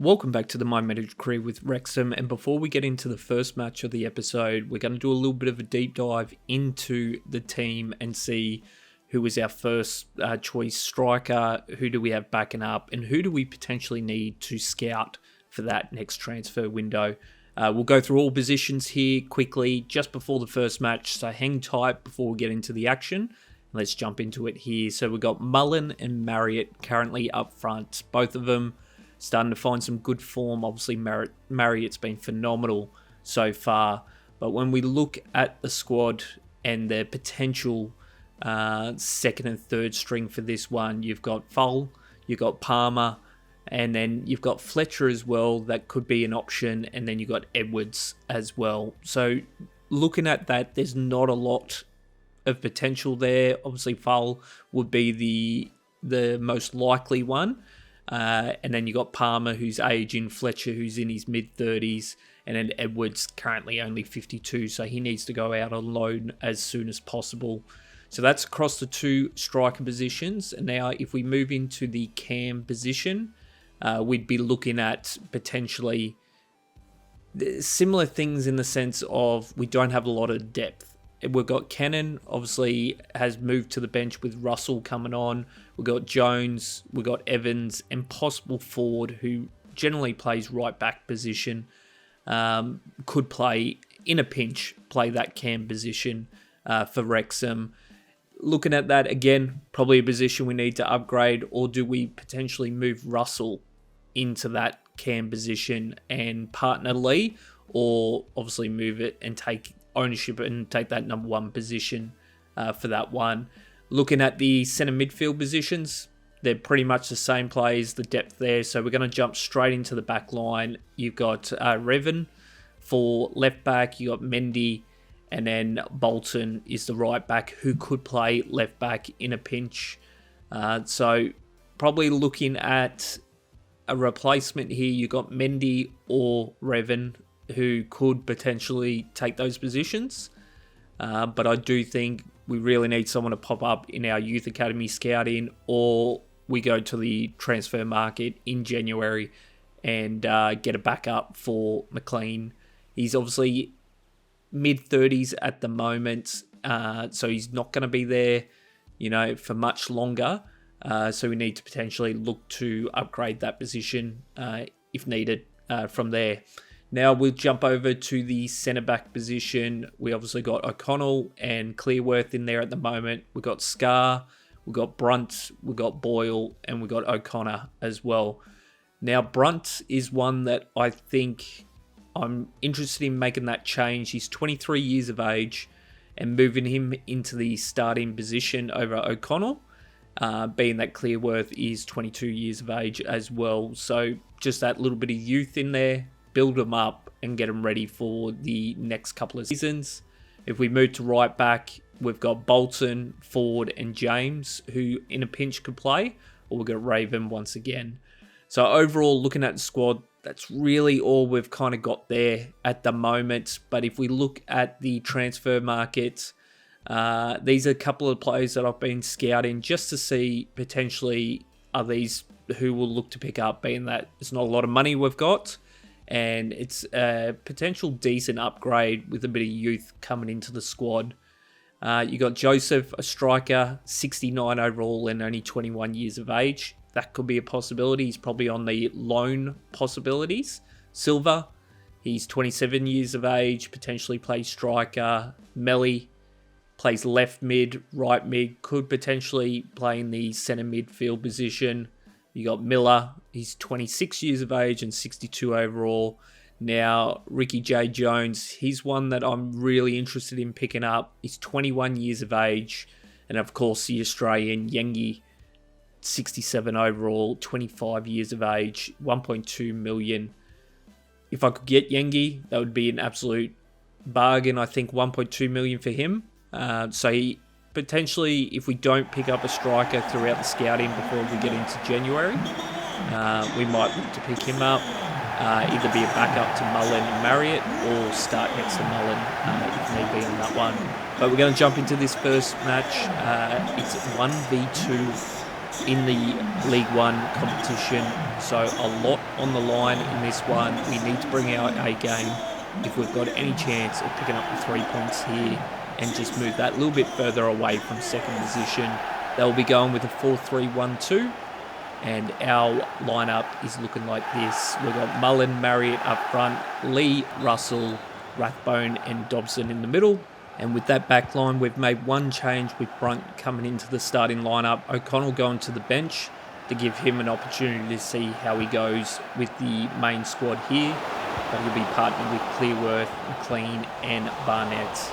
Welcome back to the My Managed Career with WREXHAM, and before we get into the first match of the episode, we're going to do a little bit of a deep dive into the team and see who is our first choice striker, who do we have backing up, and who do we potentially need to scout for that next transfer window. We'll go through all positions here quickly just before the first match, so hang tight before we get into the action. Let's jump into it here. So we've got Mullen and Marriott currently up front, both of them starting to find some good form. Obviously, Marriott's been phenomenal so far. But when we look at the squad and the potential second and third string for this one, you've got Full, you've got Palmer, and then you've got Fletcher as well. That could be an option. And then you've got Edwards as well. So looking at that, there's not a lot of potential there. Obviously, Full would be the most likely one. And then you got Palmer, who's aging, Fletcher, who's in his mid-30s, and then Edwards, currently only 52, so he needs to go out on loan as soon as possible. So that's across the two striker positions. And now if we move into the cam position, we'd be looking at potentially similar things in the sense of we don't have a lot of depth. We've got Cannon, obviously, has moved to the bench with Russell coming on. We've got Jones, we've got Evans, and possible Ford, who generally plays right back position. Could play, in a pinch, play that cam position for Wrexham. Looking at that, again, probably a position we need to upgrade, or do we potentially move Russell into that cam position and partner Lee, or obviously move it and take ownership and take that number one position for that one. Looking at the centre midfield positions, they're pretty much the same plays, the depth there. So we're going to jump straight into the back line. You've got Revan for left back, you got Mendy, and then Bolton is the right back who could play left back in a pinch. So probably looking at a replacement here, you got Mendy or Revan, who could potentially take those positions. But I do think we really need someone to pop up in our youth academy scouting, or we go to the transfer market in January and get a backup for McLean. He's obviously mid-30s at the moment, so he's not going to be there, for much longer. So we need to potentially look to upgrade that position if needed from there. Now we'll jump over to the centre-back position. We obviously got O'Connell and Clearworth in there at the moment. We've got Scar, we've got Brunt, we've got Boyle, and we've got O'Connor as well. Now Brunt is one that I think I'm interested in making that change. He's 23 years of age, and moving him into the starting position over O'Connell, being that Clearworth is 22 years of age as well. So just that little bit of youth in there, build them up and get them ready for the next couple of seasons. If we move to right back, we've got Bolton, Ford, and James, who in a pinch could play, or we've got Raven once again. So overall, looking at the squad, that's really all we've kind of got there at the moment. But if we look at the transfer market, these are a couple of players that I've been scouting just to see potentially are these who will look to pick up, being that it's not a lot of money we've got, and it's a potential decent upgrade with a bit of youth coming into the squad. You got Joseph, a striker, 69 overall and only 21 years of age. That could be a possibility. He's probably on the loan possibilities. Silva, he's 27 years of age, potentially plays striker. Melly plays left mid, right mid, could potentially play in the centre midfield position. You got Miller, he's 26 years of age and 62 overall. Now, Ricky J. Jones, he's one that I'm really interested in picking up. He's 21 years of age. And of course, the Australian Yengi, 67 overall, 25 years of age, 1.2 million. If I could get Yengi, that would be an absolute bargain. I think 1.2 million for him. So he potentially, if we don't pick up a striker throughout the scouting before we get into January, we might look to pick him up, either be a backup to Mullen and Marriott, or start next to Mullen if need be on that one. But we're going to jump into this first match. It's 1v2 in the League One competition, so a lot on the line in this one. We need to bring our A game if we've got any chance of picking up the 3 points here and just move that a little bit further away from second position. They'll be going with a 4-3-1-2, and our lineup is looking like this. We've got Mullen, Marriott up front, Lee, Russell, Rathbone and Dobson in the middle. And with that back line, we've made one change with Brunt coming into the starting lineup. O'Connell going to the bench to give him an opportunity to see how he goes with the main squad here. But he'll be partnered with Clearworth, McLean and Barnett.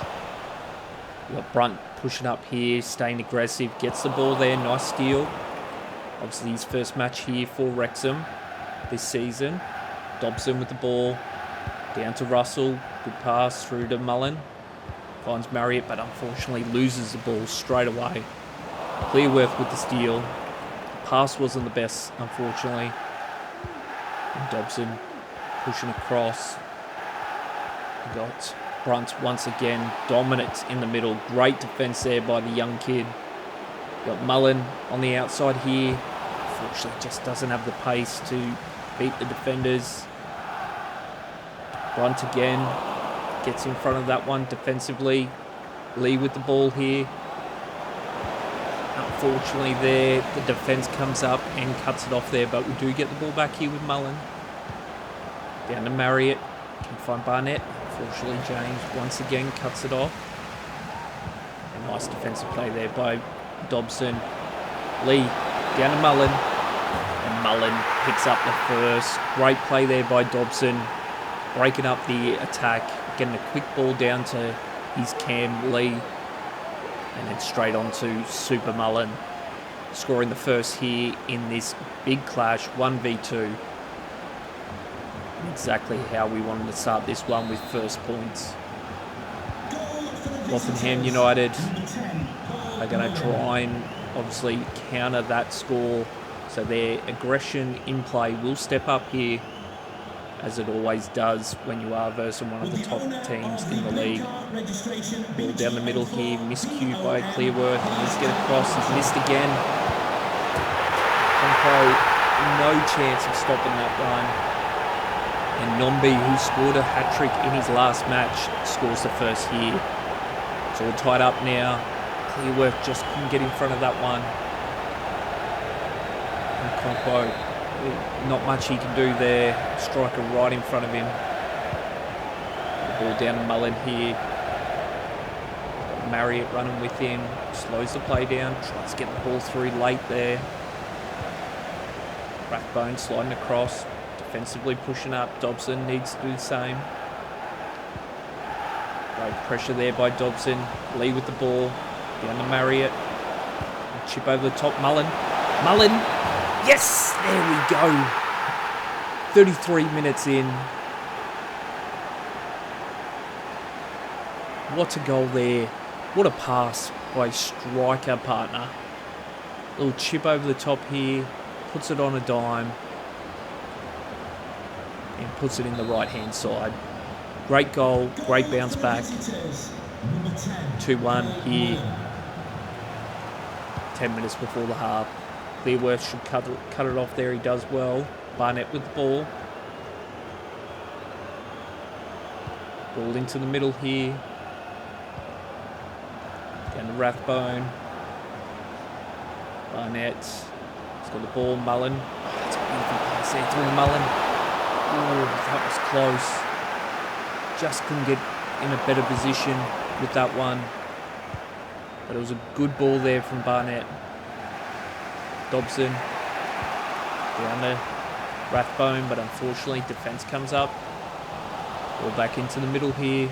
We've got Brunt pushing up here, staying aggressive, gets the ball there, nice steal. Obviously his first match here for Wrexham this season. Dobson with the ball, down to Russell, good pass through to Mullen. Finds Marriott, but unfortunately loses the ball straight away. Clearworth with the steal. The pass wasn't the best, unfortunately. And Dobson pushing across. We got Brunt once again, dominant in the middle. Great defence there by the young kid. We got Mullen on the outside here. Unfortunately just doesn't have the pace to beat the defenders. Brunt again. Gets in front of that one defensively. Lee with the ball here. Unfortunately there, the defence comes up and cuts it off there, but we do get the ball back here with Mullen. Down to Marriott. Can find Barnett. Unfortunately James once again cuts it off. A nice defensive play there by Dobson. Lee down to Mullen. And Mullen picks up the first. Great play there by Dobson. Breaking up the attack. Getting a quick ball down to his Cam Lee. And then straight on to Super Mullen. Scoring the first here in this big clash, 1v2. Exactly how we wanted to start this one with first points. Rotherham United are going to try and obviously counter that score. So their aggression in play will step up here, as it always does when you are versus one of the top teams in the league. Ball down the middle here, miscued by Clearworth. Let's get across, he's missed again. Conco, no chance of stopping that run. And Nombi, who scored a hat-trick in his last match, scores the first here. It's all tied up now. Clearworth just couldn't get in front of that one. And Conco, not much he can do there. Striker right in front of him. The ball down to Mullen here. Got Marriott running with him. Slows the play down. Tries to get the ball through late there. Rathbone sliding across. Defensively pushing up. Dobson needs to do the same. Great pressure there by Dobson. Lee with the ball. Down to Marriott. Chip over the top. Mullen. Mullen. Yes! There we go. 33 minutes in. What a goal there. What a pass by striker partner. Little chip over the top here. Puts it on a dime. And puts it in the right-hand side. Great goal. Great bounce back. 2-1 here. 10 minutes before the half. Clearworth should cut it off there. He does well. Barnett with the ball. Ball into the middle here. Down to Rathbone. Barnett. He's got the ball. Mullen. Oh, that's a beautiful pass there through Mullen. Oh, that was close. Just couldn't get in a better position with that one. But it was a good ball there from Barnett. Dobson. Down to Rathbone, but unfortunately defence comes up. Ball back into the middle here.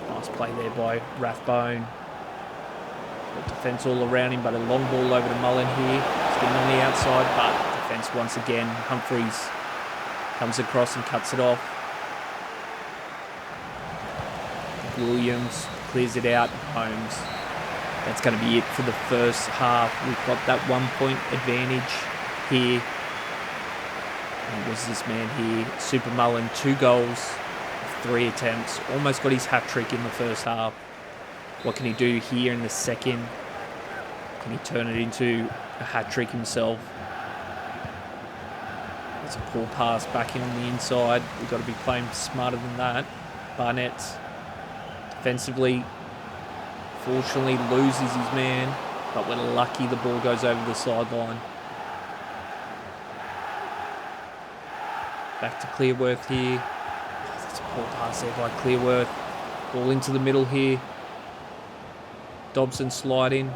Nice play there by Rathbone. Got defence all around him, but a long ball over to Mullen here. He's getting on the outside, but defence once again. Humphreys comes across and cuts it off. Williams clears it out. Holmes. That's going to be it for the first half. We've got that 1 point advantage here. And was this man here? Super Mullen, 2 goals, 3 attempts. Almost got his hat-trick in the first half. What can he do here in the second? Can he turn it into a hat-trick himself? It's a poor pass back in on the inside. We've got to be playing smarter than that. Barnett defensively, fortunately, loses his man, but we're lucky the ball goes over the sideline. Back to Clearworth here. Oh, that's a poor pass there by Clearworth. Ball into the middle here. Dobson sliding.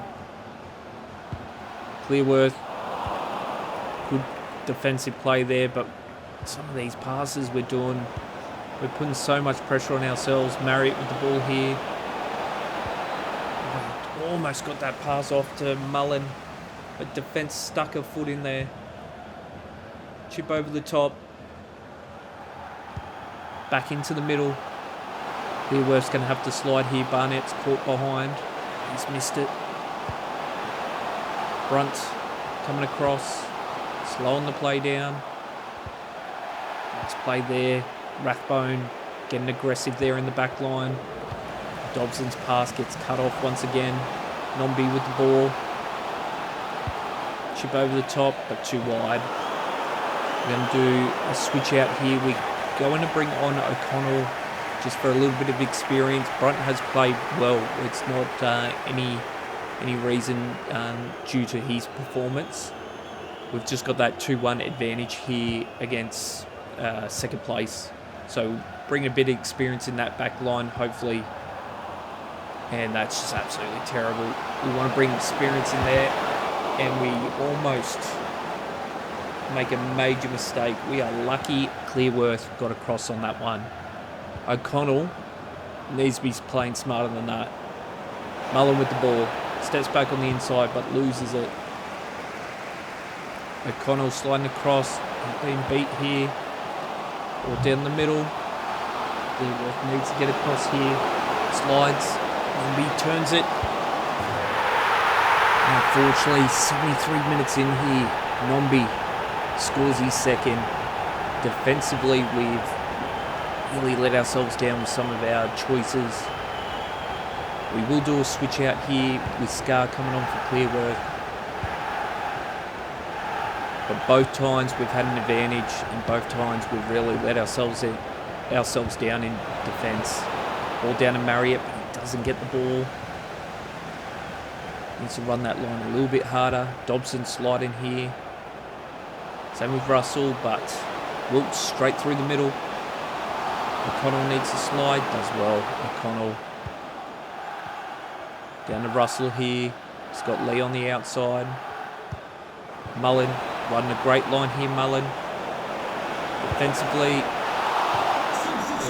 Clearworth. Good defensive play there, but some of these passes we're putting so much pressure on ourselves. Marriott with the ball here. Almost got that pass off to Mullen, but defence stuck a foot in there. Chip over the top. Back into the middle. Clearworth's going to have to slide here. Barnett's caught behind. He's missed it. Brunt coming across. Slowing the play down. Nice play there. Rathbone getting aggressive there in the back line. Dobson's pass gets cut off once again. Nombi with the ball. Chip over the top, but too wide. We're going to do a switch out here. We're going to bring on O'Connell just for a little bit of experience. Brunt has played well. It's not any reason due to his performance. We've just got that 2-1 advantage here against second place. So bring a bit of experience in that back line, hopefully. And that's just absolutely terrible. We want to bring experience in there, and we almost make a major mistake. We are lucky Clearworth got across on that one. O'Connell needs to be playing smarter than that. Mullen with the ball. Steps back on the inside, but loses it. O'Connell sliding across. He's been beat here. Or down the middle. Clearworth needs to get across here. Slides. Nombi turns it. Unfortunately, 73 minutes in here, Nombi scores his second. Defensively, we've really let ourselves down with some of our choices. We will do a switch out here with Scar coming on for Clearworth. But both times we've had an advantage, and both times we've really let ourselves down in defence. Ball down to Marriott, but he doesn't get the ball. Needs to run that line a little bit harder. Dobson sliding here. Same with Russell, but Wilkes straight through the middle. O'Connell needs to slide, does well. O'Connell down to Russell here. He's got Lee on the outside. Mullen running a great line here, Mullen. Defensively,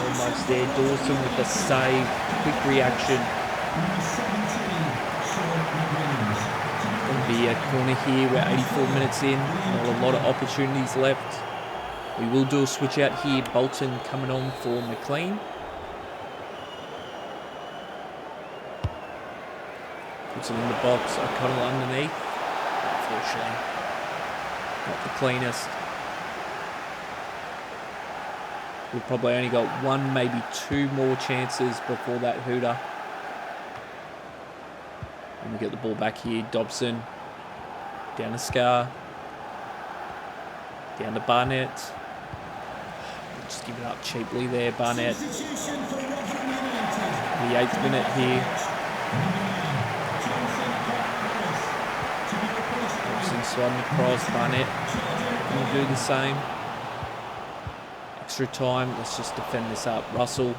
almost there. Dawson with the save. Quick reaction. Going to be a corner here. We're 84 minutes in. Not a lot of opportunities left. We will do a switch out here. Bolton coming on for McLean. Puts it in the box. O'Connell underneath. Unfortunately, not the cleanest. We've probably only got one, maybe two more chances before that hooter. And we get the ball back here. Dobson. Down to Scar. Down to Barnett. Just give it up cheaply there, Barnett. The 8th minute here. Dobson sliding across. Barnett will do the same. Extra time. Let's just defend this up. Russell.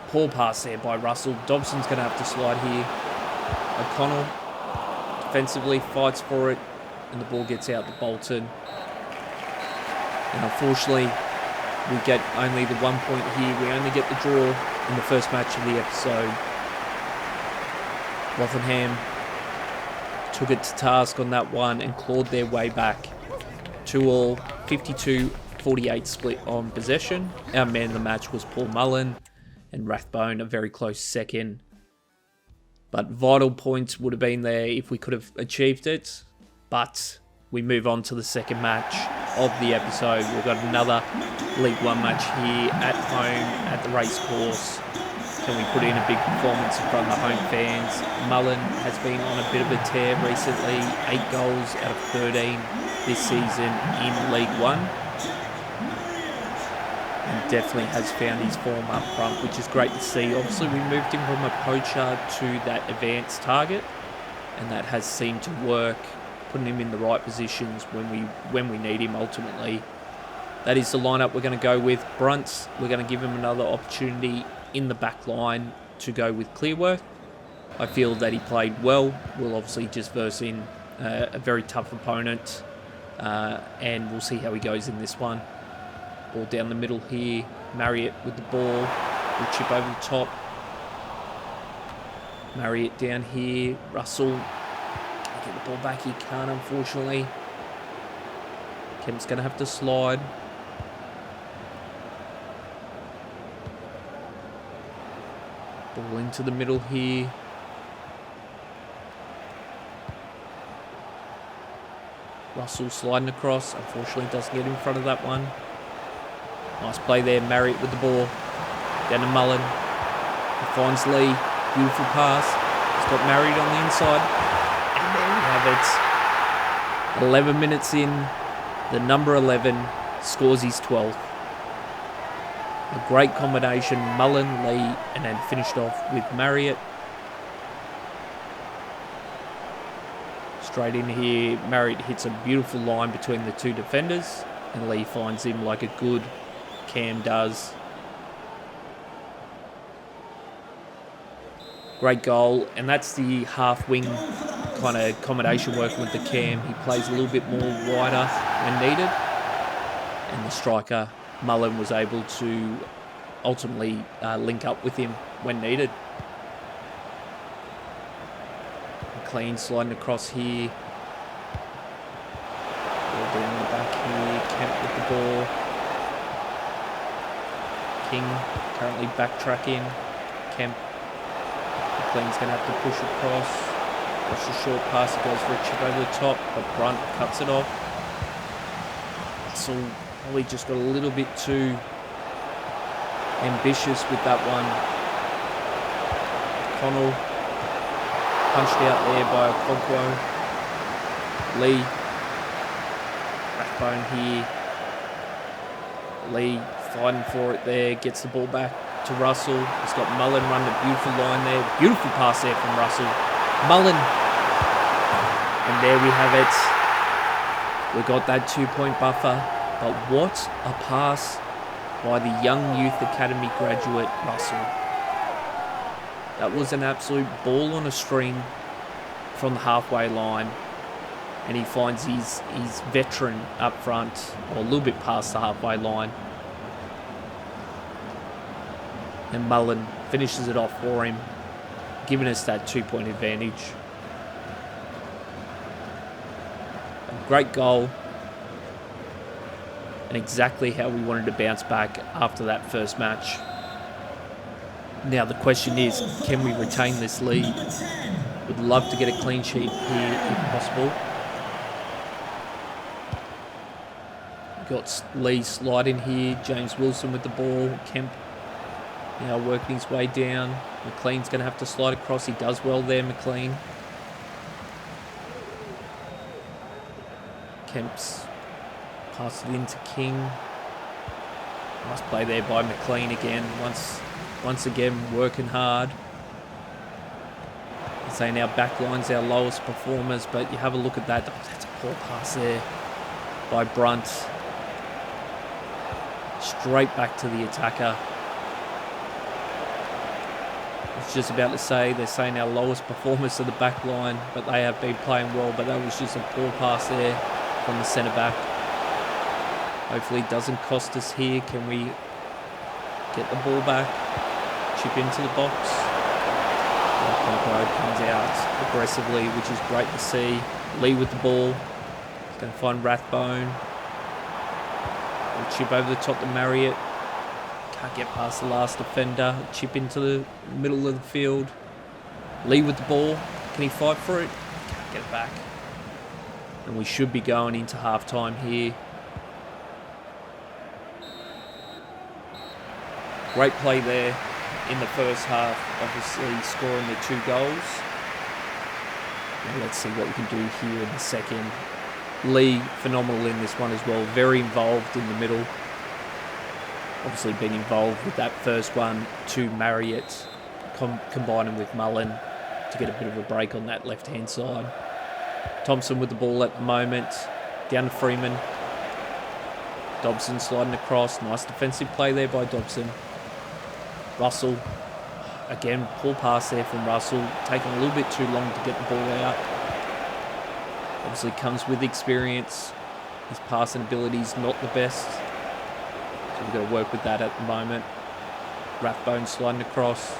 Poor pass there by Russell. Dobson's going to have to slide here. O'Connell defensively fights for it, and the ball gets out to Bolton. And unfortunately, we get only the 1 point here. We only get the draw in the first match of the episode. Rotherham took it to task on that one and clawed their way back. 2-2, 52-48 split on possession. Our man of the match was Paul Mullen, and Rathbone a very close second. But vital points would have been there if we could have achieved it. But we move on to the second match of the episode. We've got another League One match here at home at the racecourse. Can we put in a big performance in front of the home fans? Mullen has been on a bit of a tear recently. 8 goals out of 13 this season in League One. And definitely has found his form up front, which is great to see. Obviously, we moved him from a poacher to that advanced target, and that has seemed to work, putting him in the right positions when we need him ultimately. That is the lineup we're going to go with. Brunt, we're going to give him another opportunity in the back line to go with Clearworth. I feel that he played well. We'll obviously just verse in a very tough opponent, and we'll see how he goes in this one. Ball down the middle here. Marriott with the ball. We'll chip over the top. Marriott down here. Russell. Can he get the ball back? He can't, unfortunately. Kemp's going to have to slide. Ball into the middle here. Russell sliding across. Unfortunately, doesn't get in front of that one. Nice play there. Marriott with the ball. Down to Mullen. He finds Lee. Beautiful pass. He's got Marriott on the inside. And there we have it. 11 minutes in. The number 11 scores his 12th. A great combination. Mullen, Lee, and then finished off with Marriott. Straight in here. Marriott hits a beautiful line between the two defenders. And Lee finds him like a good Cam does. Great goal, and that's the half wing kind of combination working with the Cam. He plays a little bit more wider when needed, and the striker Mullen was able to ultimately link up with him when needed. McLean sliding across here. Ball down the back here. Kemp with the ball. King currently backtracking. Kemp. McLean's going to have to push across. That's a short pass. It goes for a chip over the top, but Brunt cuts it off. Russell probably just got a little bit too ambitious with that one. Connell punched out there by Okonkwo. Lee. Backbone here. Lee fighting for it there. Gets the ball back to Russell. He's got Mullen run a beautiful line there. Beautiful pass there from Russell. Mullen. And there we have it. We got that 2-point buffer. But what a pass by the young youth academy graduate Russell. That was an absolute ball on a string from the halfway line. And he finds his veteran up front, or a little bit past the halfway line. And Mullen finishes it off for him, giving us that 2-point advantage. A great goal. And exactly how we wanted to bounce back after that first match. Now the question is, can we retain this lead? Would love to get a clean sheet here if possible. Got Lee sliding here. James Wilson with the ball. Kemp now working his way down. McLean's going to have to slide across. He does well there, McLean. Kemp's passed it into King. Nice play there by McLean again. Once again, working hard. I'd say now backline's our lowest performers, but you have a look at that. Oh, that's a poor pass there by Brunt. Straight back to the attacker. I was just about to say, they're saying our lowest performers are the back line, but they have been playing well, but that was just a poor pass there from the centre back. Hopefully it doesn't cost us here. Can we get the ball back? Chip into the box. Okonkwo comes out aggressively, which is great to see. Lee with the ball. He's going to find Rathbone. We'll chip over the top to Marriott. Can't get past the last defender. Chip into the middle of the field. Lee with the ball. Can he fight for it? Can't get it back. And we should be going into half-time here. Great play there. in the first half, obviously scoring the 2 goals. Now let's see what we can do here in the second. Lee, phenomenal in this one as well. Very involved in the middle. Obviously been involved with that first one to Marriott, combining with Mullen to get a bit of a break on that left-hand side. Thompson with the ball at the moment. Down to Freeman. Dobson sliding across. Nice defensive play there by Dobson. Russell. Again, poor pass there from Russell. Taking a little bit too long to get the ball out. Obviously comes with experience. His passing ability is not the best. So we've got to work with that at the moment. Rathbone sliding across.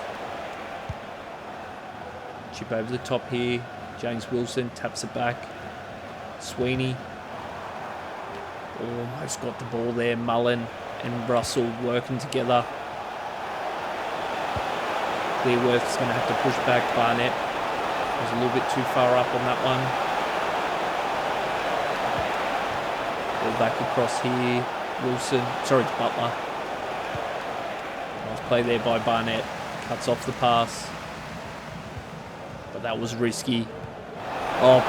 Chip over the top here. James Wilson taps it back. Sweeney. Almost got the ball there. Mullen and Russell working together. Clearworth's going to have to push back. Barnett was a little bit too far up on that one. Ball back across here. Wilson. Sorry, it's Butler. Nice play there by Barnett. Cuts off the pass. But that was risky. Oh,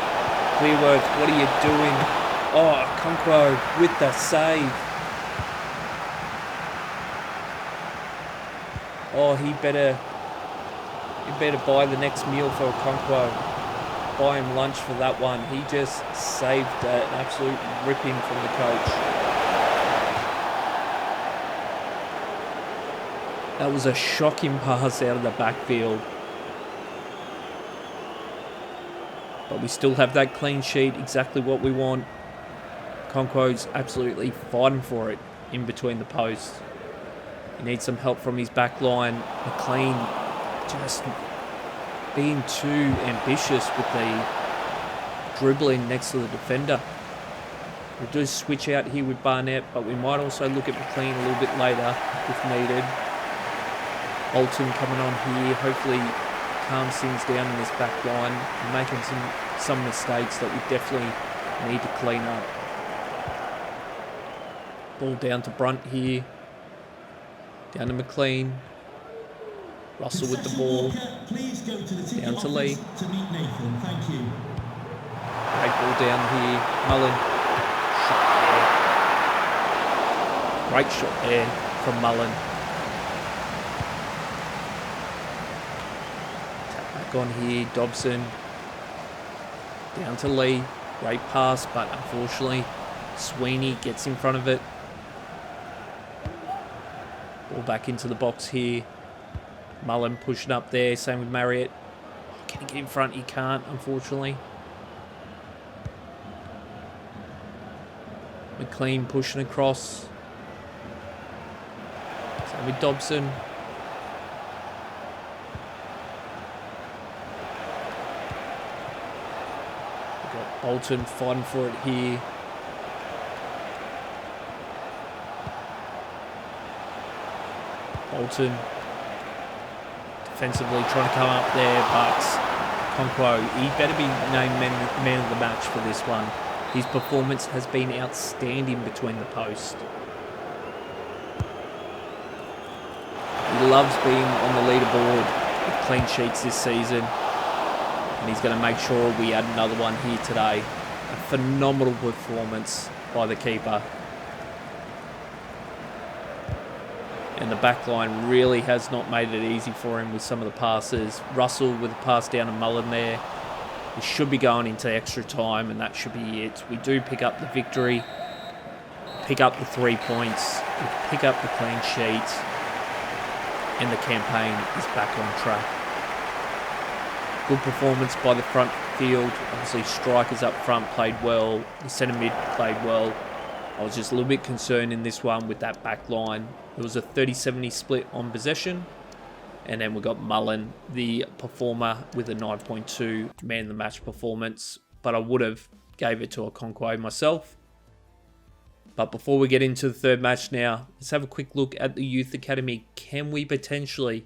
Clearworth, what are you doing? Oh, Conquo with the save. Oh, he better buy the next meal for Conquo. Buy him lunch for that one. He just saved an absolute ripping from the coach. That was a shocking pass out of the backfield. But we still have that clean sheet, exactly what we want. Conquo's absolutely fighting for it in between the posts. He needs some help from his back line. McLean just being too ambitious with the dribbling next to the defender. We'll do a switch out here with Barnett, but we might also look at McLean a little bit later if needed. Bolton coming on here, hopefully calms things down in this back line, and making some mistakes that we definitely need to clean up. Ball down to Brunt here. Down to McLean. Russell with the ball. Down to Lee. Great ball down here. Mullen. Shot there. Great shot there from Mullen. Tap back on here. Dobson. Down to Lee. Great pass, but unfortunately Sweeney gets in front of it. Ball back into the box here. Mullen pushing up there. Same with Marriott. Can he get in front? He can't, unfortunately. McLean pushing across. Same with Dobson. We've got Bolton fighting for it here. Bolton defensively trying to come up there, but Conquo, he better be named man of the match for this one. His performance has been outstanding between the posts. He loves being on the leaderboard with clean sheets this season, and he's going to make sure we add another one here today. A phenomenal performance by the keeper. And the back line really has not made it easy for him with some of the passes. Russell with a pass down to Mullen there. We should be going into extra time, and that should be it. We do pick up the victory, pick up the 3 points, we pick up the clean sheet, and the campaign is back on track. Good performance by the front field. Obviously, strikers up front played well. The centre mid played well. I was just a little bit concerned in this one with that back line. It was a 30-70 split on possession. And then we got Mullen, the performer, with a 9.2 man of the match performance. But I would have gave it to a Conquo myself. But before we get into the third match now, let's have a quick look at the Youth Academy. Can we potentially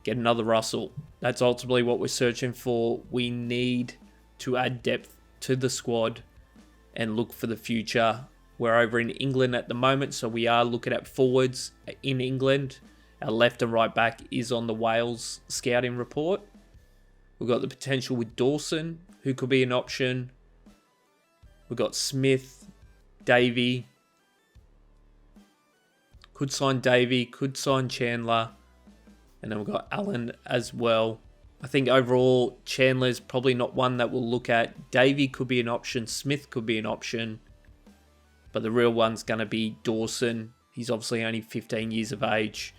get another Russell? That's ultimately what we're searching for. We need to add depth to the squad and look for the future. We're over in England at the moment, so we are looking at forwards in England. Our left and right back is on the Wales scouting report. We've got the potential with Dawson, who could be an option. We've got Smith, Davey. Could sign Davey, could sign Chandler. And then we've got Allen as well. I think overall, Chandler's probably not one that we'll look at. Davey could be an option. Smith could be an option. But the real one's going to be Dawson. He's obviously only 15 years of age.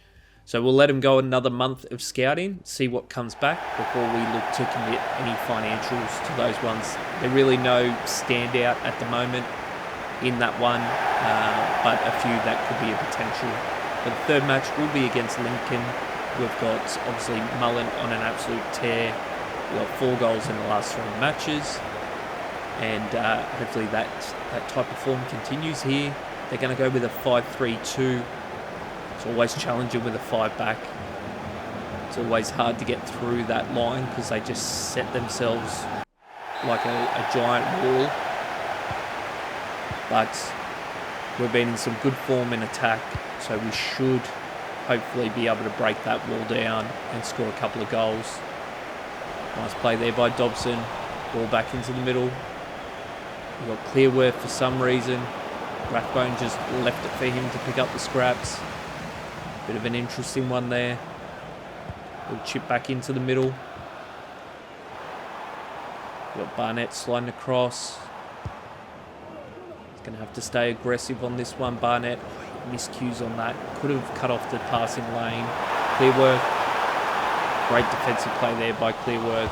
So we'll let him go another month of scouting, see what comes back before we look to commit any financials to those ones. There's really no standout at the moment in that one, but a few that could be a potential. But the third match will be against Lincoln. We've got obviously Mullen on an absolute tear. We've got 4 goals in the last 3 matches. And hopefully that type of form continues here. They're going to go with a 5-3-2. It's always challenging with a 5-back. It's always hard to get through that line because they just set themselves like a giant wall. But we've been in some good form in attack, so we should hopefully be able to break that wall down and score a couple of goals. Nice play there by Dobson. Ball back into the middle. We've got Clearworth for some reason. Rathbone just left it for him to pick up the scraps. Bit of an interesting one there. We'll chip back into the middle. We've got Barnett sliding across. He's going to have to stay aggressive on this one, Barnett. Oh, miscues on that. Could have cut off the passing lane. Clearworth. Great defensive play there by Clearworth.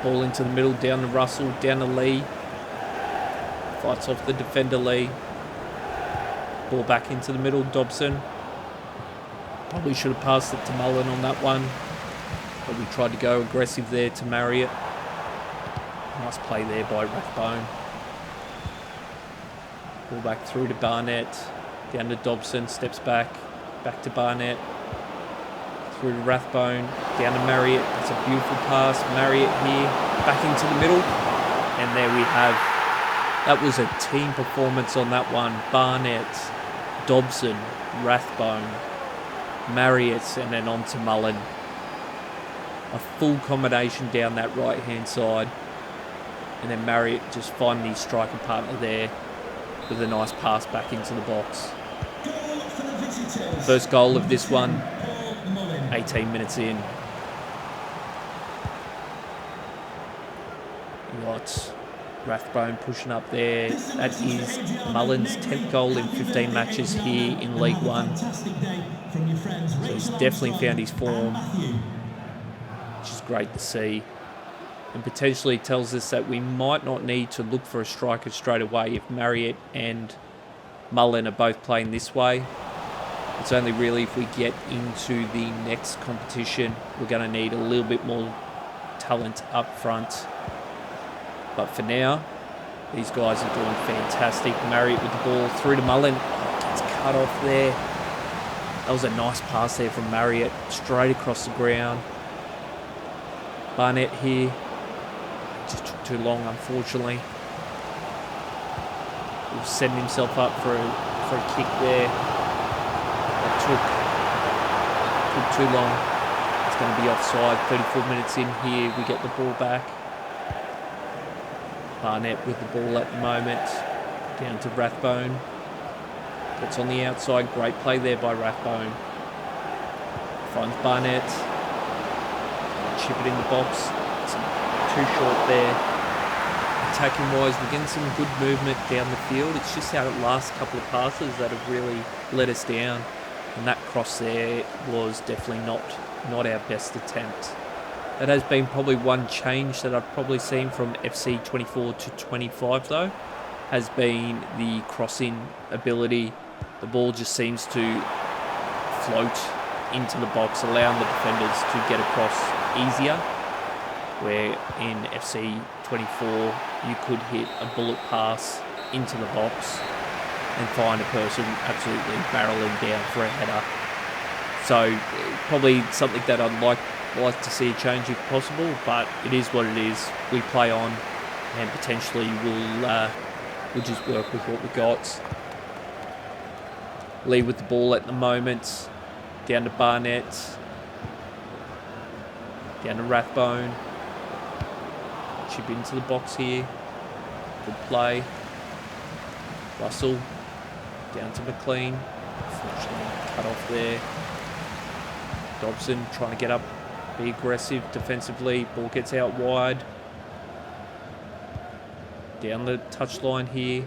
Ball into the middle, down to Russell, down to Lee. Fights off the defender, Lee. Ball back into the middle, Dobson. Probably should have passed it to Mullen on that one. But we tried to go aggressive there to Marriott. Nice play there by Rathbone. Ball back through to Barnett. Down to Dobson, steps back. Back to Barnett. Through to Rathbone. Down to Marriott. That's a beautiful pass. Marriott here. Back into the middle. And there we have. That was a team performance on that one. Barnett, Dobson, Rathbone, Marriott, and then on to Mullen. A full combination down that right-hand side. And then Marriott just finding his striker partner there with a nice pass back into the box. First goal of this one, 18 minutes in. Got Rathbone pushing up there. That is Mullen's 10th goal in 15 matches here in League One. So he's definitely found his form, which is great to see. And potentially tells us that we might not need to look for a striker straight away if Marriott and Mullen are both playing this way. It's only really if we get into the next competition, we're going to need a little bit more talent up front. But for now, these guys are doing fantastic. Marriott with the ball through to Mullen. Oh, gets cut off there. That was a nice pass there from Marriott, straight across the ground. Barnett here. Just took too long, unfortunately. He'll set himself up for a kick there. That took too long. It's going to be offside. 34 minutes in here, we get the ball back. Barnett with the ball at the moment. Down to Rathbone. Gets on the outside. Great play there by Rathbone. Finds Barnett. Chip it in the box. It's too short there. Attacking wise, we're getting some good movement down the field. It's just our last couple of passes that have really let us down. And that cross there was definitely not our best attempt. That has been probably one change that I've probably seen from FC 24 to 25 though, has been the crossing ability. The ball just seems to float into the box, allowing the defenders to get across easier. Where in FC 24, you could hit a bullet pass into the box and find a person absolutely barreling down for a header. So probably something that I'd like to see a change if possible, but it is what it is. We play on, and potentially we'll just work with what we got. Lee with the ball at the moment. Down to Barnett. Down to Rathbone. Chip into the box here. Good play. Russell. Down to McLean. Unfortunately, cut off there. Dobson trying to get up. Be aggressive defensively. Ball gets out wide. Down the touchline here.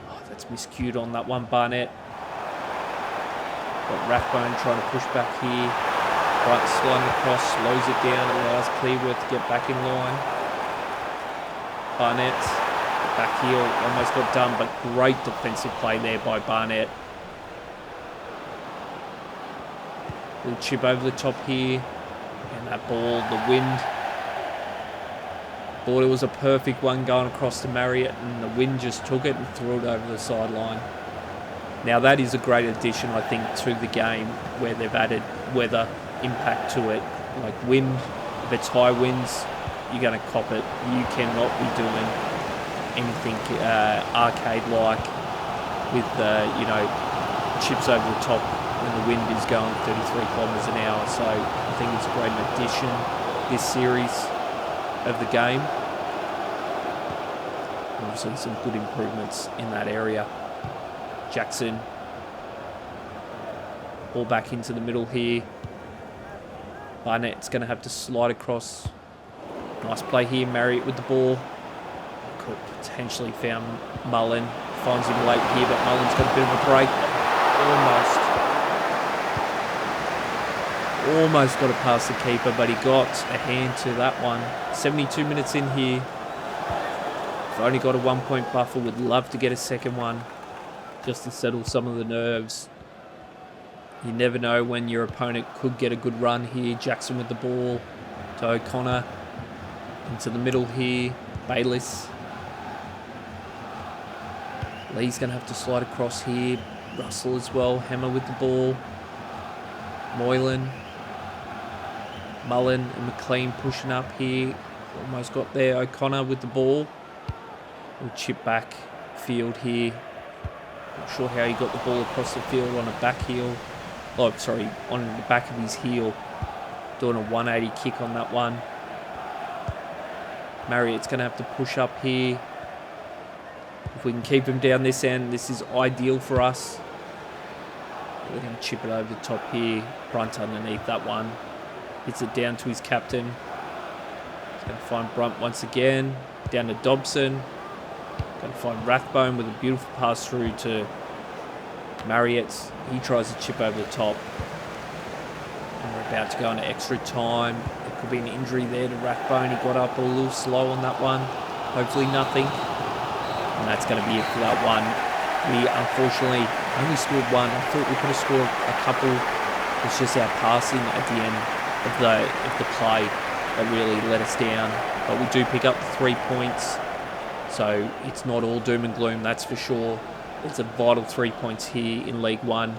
Oh, that's miscued on that one, Barnett. Got Rathbone trying to push back here. Right, sliding across, slows it down, allows Clearworth to get back in line. Barnett, back heel, almost got done, but great defensive play there by Barnett. Little chip over the top here. And that ball, the wind. Thought it was a perfect one going across to Marriott, and the wind just took it and threw it over the sideline. Now that is a great addition, I think, to the game, where they've added weather impact to it. Like wind, if it's high winds, you're going to cop it. You cannot be doing anything arcade-like with, chips over the top when the wind is going 33 kilometres an hour. So I think it's a great addition, this series of the game. Obviously some good improvements in that area. Jackson, ball back into the middle here. Barnett's going to have to slide across. Nice play here, Marriott with the ball. Could potentially found Mullen. Finds him late here, but Mullen's got a bit of a break. Almost got it past the keeper, but he got a hand to that one. 72 minutes in here. I've only got a 1 point buffer. Would love to get a second one just to settle some of the nerves. You never know when your opponent could get a good run here. Jackson with the ball to O'Connor. Into the middle here. Bayliss. Lee's going to have to slide across here. Russell as well. Hammer with the ball. Moylan. Mullen and McLean pushing up here. Almost got there. O'Connor with the ball. We'll chip back field here. Not sure how he got the ball across the field on a back heel. Oh, sorry, on the back of his heel. Doing a 180 kick on that one. Marriott's going to have to push up here. If we can keep him down this end, this is ideal for us. We're going to chip it over the top here. Brunt underneath that one. Hits it down to his captain. He's going to find Brunt once again. Down to Dobson. Going to find Rathbone with a beautiful pass through to Marriott. He tries to chip over the top. And we're about to go into extra time. There could be an injury there to Rathbone. He got up a little slow on that one. Hopefully nothing. And that's going to be it for that one. We unfortunately only scored one. I thought we could have scored a couple. It's just our passing at the end of the play that really let us down. But we do pick up the 3 points. So it's not all doom and gloom, that's for sure. It's a vital 3 points here in League One.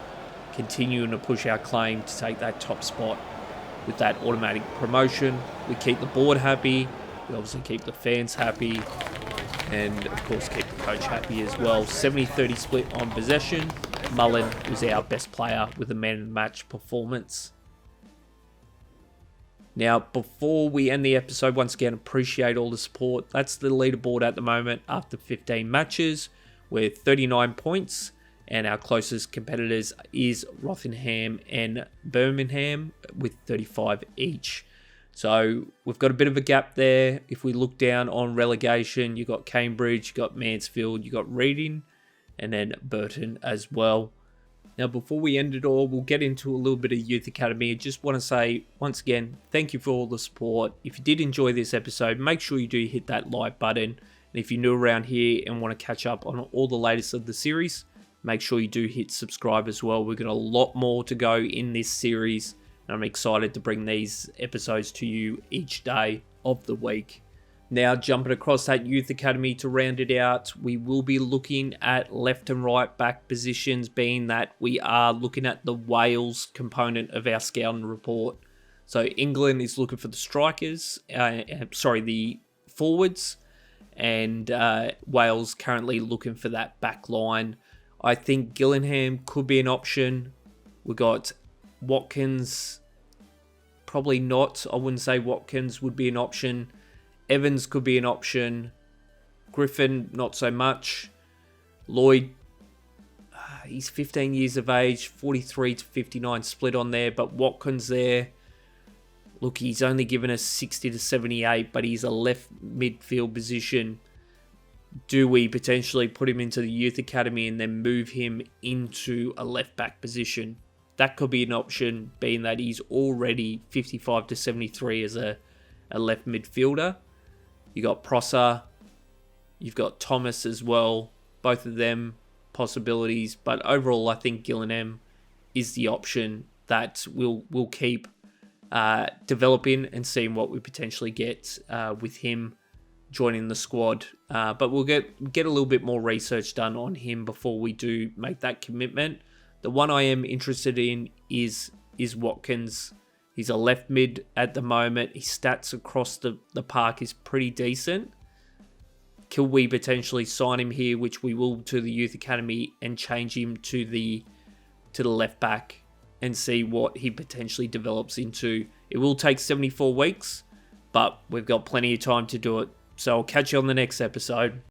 Continuing to push our claim to take that top spot with that automatic promotion. We keep the board happy. We obviously keep the fans happy. And of course keep the coach happy as well. 70-30 split on possession. Mullen was our best player with a man of the match performance. Now, before we end the episode, once again, appreciate all the support. That's the leaderboard at the moment after 15 matches with 39 points. And our closest competitors is Rotherham and Birmingham with 35 each. So we've got a bit of a gap there. If we look down on relegation, you've got Cambridge, you've got Mansfield, you've got Reading, and then Burton as well. Now, before we end it all, we'll get into a little bit of Youth Academy. I just want to say, once again, thank you for all the support. If you did enjoy this episode, make sure you do hit that like button. And if you're new around here and want to catch up on all the latest of the series, make sure you do hit subscribe as well. We've got a lot more to go in this series. And I'm excited to bring these episodes to you each day of the week. Now, jumping across that Youth Academy to round it out, we will be looking at left and right back positions, being that we are looking at the Wales component of our scouting report. So England is looking for the strikers, the forwards, and Wales currently looking for that back line. I think Gillingham could be an option. We got Watkins, probably not. I wouldn't say Watkins would be an option. Evans could be an option. Griffin, not so much. Lloyd, he's 15 years of age, 43 to 59 split on there, but Watkins there. Look, he's only given us 60 to 78, but he's a left midfield position. Do we potentially put him into the youth academy and then move him into a left back position? That could be an option, being that he's already 55 to 73 as a left midfielder. You got Prosser, you've got Thomas as well. Both of them possibilities, but overall, I think Gillingham is the option that we'll keep developing and seeing what we potentially get with him joining the squad. But we'll get a little bit more research done on him before we do make that commitment. The one I am interested in is Watkins. He's a left mid at the moment. His stats across the park is pretty decent. Could we potentially sign him here, which we will, to the youth academy, and change him to the left back and see what he potentially develops into? It will take 74 weeks, but we've got plenty of time to do it. So I'll catch you on the next episode.